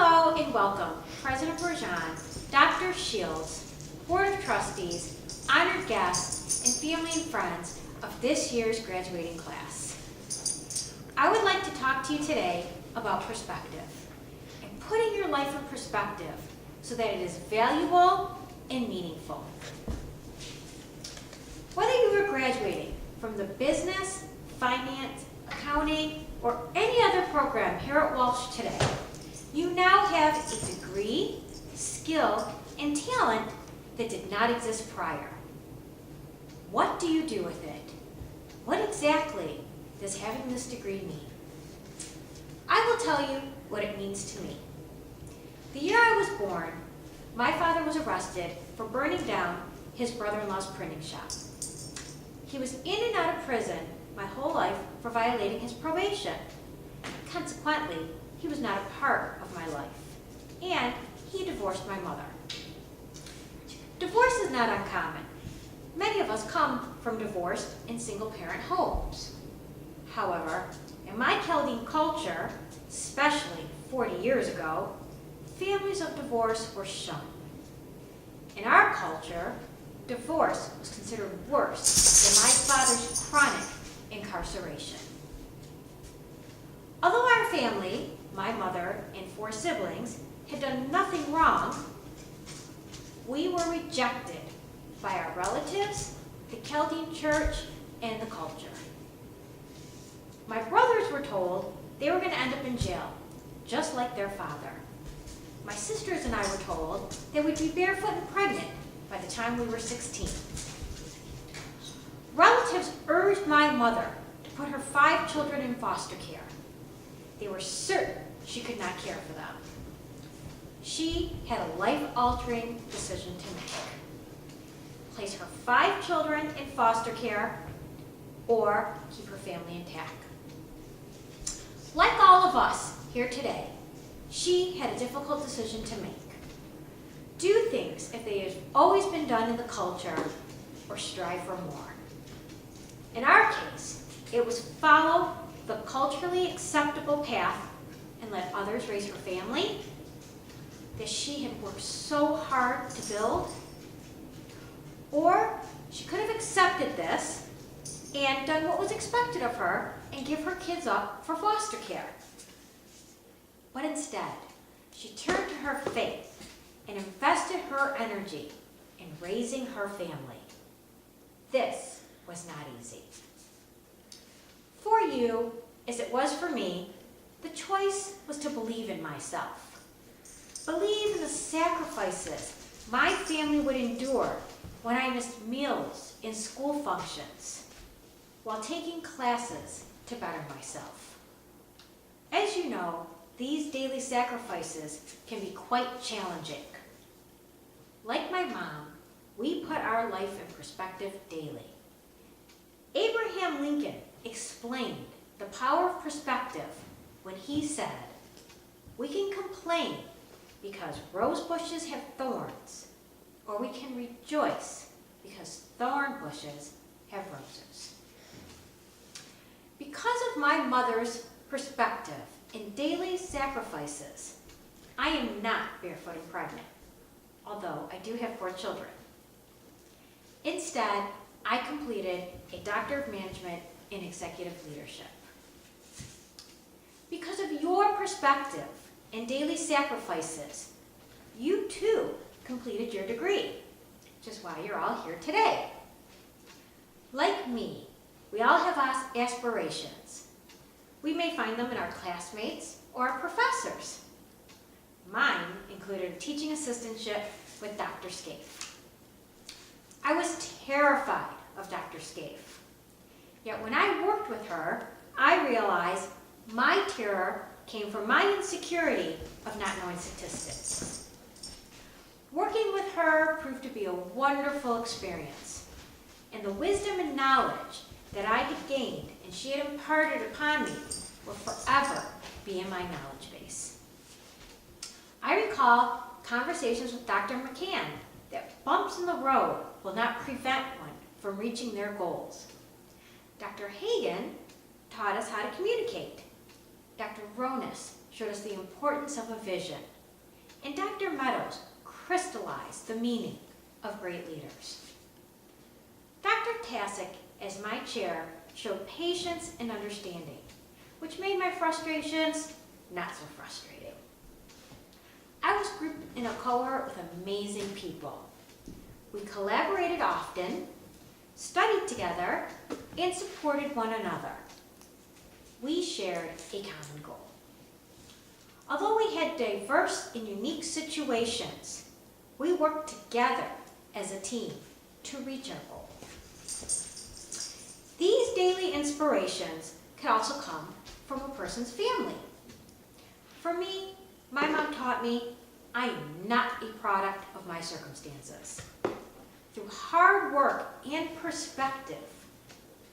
Hello and welcome, President Bourgeon, Dr. Shields, Board of Trustees, honored guests, and family and friends of this year's graduating class. I would like to talk to you today about perspective and putting your life in perspective so that it is valuable and meaningful. Whether you are graduating from the business, finance, accounting, or any other program here at Walsh today, you now have a degree, skill, and talent that did not exist prior. What do you do with it? What exactly does having this degree mean? I will tell you what it means to me. The year I was born, my father was arrested for burning down his brother-in-law's printing shop. He was in and out of prison my whole life for violating his probation. Consequently, he was not a part of my life, and he divorced my mother. Divorce is not uncommon. Many of us come from divorced and single-parent homes. However, in my Chaldean culture, especially 40 years ago, families of divorce were shunned. In our culture, divorce was considered worse than my father's chronic incarceration. Although our family, my mother and 4 siblings, had done nothing wrong, we were rejected by our relatives, the Chaldean church, and the culture. My brothers were told they were going to end up in jail, just like their father. My sisters and I were told that we'd be barefoot and pregnant by the time we were 16. Relatives urged my mother to put her 5 children in foster care. They were certain she could not care for them. She had a life-altering decision to make. Place her 5 children in foster care or keep her family intact. Like all of us here today, she had a difficult decision to make. Do things if they have always been done in the culture, or strive for more. In our case, it was follow the culturally acceptable path and let others raise her family that she had worked so hard to build. Or she could have accepted this and done what was expected of her and give her kids up for foster care. But instead, she turned to her faith and invested her energy in raising her family. This was not easy. For you, as it was for me, the choice was to believe in myself. Believe in the sacrifices my family would endure when I missed meals and school functions while taking classes to better myself. As you know, these daily sacrifices can be quite challenging. Like my mom, we put our life in perspective daily. Abraham Lincoln explained the power of perspective when he said, "We can complain because rose bushes have thorns, or we can rejoice because thorn bushes have roses." Because of my mother's perspective and daily sacrifices, I am not barefoot and pregnant, although I do have 4 children. Instead, I completed a Doctor of Management in Executive Leadership. Because of your perspective and daily sacrifices, you too completed your degree, which is why you're all here today. Like me, we all have aspirations. We may find them in our classmates or our professors. Mine included a teaching assistantship with Dr. Scaife. I was terrified of Dr. Scaife. Yet when I worked with her, I realized my terror came from my insecurity of not knowing statistics. Working with her proved to be a wonderful experience, and the wisdom and knowledge that I had gained and she had imparted upon me will forever be in my knowledge base. I recall conversations with Dr. McCann that bumps in the road will not prevent one from reaching their goals. Dr. Hagan taught us how to communicate. Dr. Ronas showed us the importance of a vision, and Dr. Meadows crystallized the meaning of great leaders. Dr. Tasic, as my chair, showed patience and understanding, which made my frustrations not so frustrating. I was grouped in a cohort with amazing people. We collaborated often, studied together, and supported one another. We shared a common goal. Although we had diverse and unique situations, we worked together as a team to reach our goal. These daily inspirations can also come from a person's family. For me, my mom taught me I am not a product of my circumstances. Through hard work and perspective,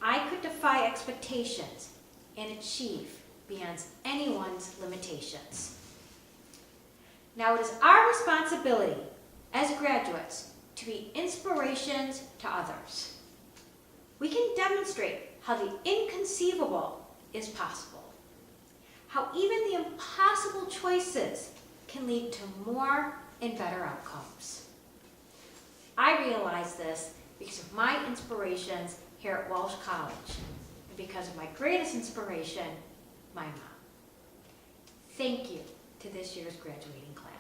I could defy expectations and achieve beyond anyone's limitations. Now it is our responsibility as graduates to be inspirations to others. We can demonstrate how the inconceivable is possible, how even the impossible choices can lead to more and better outcomes. I realize this because of my inspirations here at Walsh College, and because of my greatest inspiration, my mom. Thank you to this year's graduating class.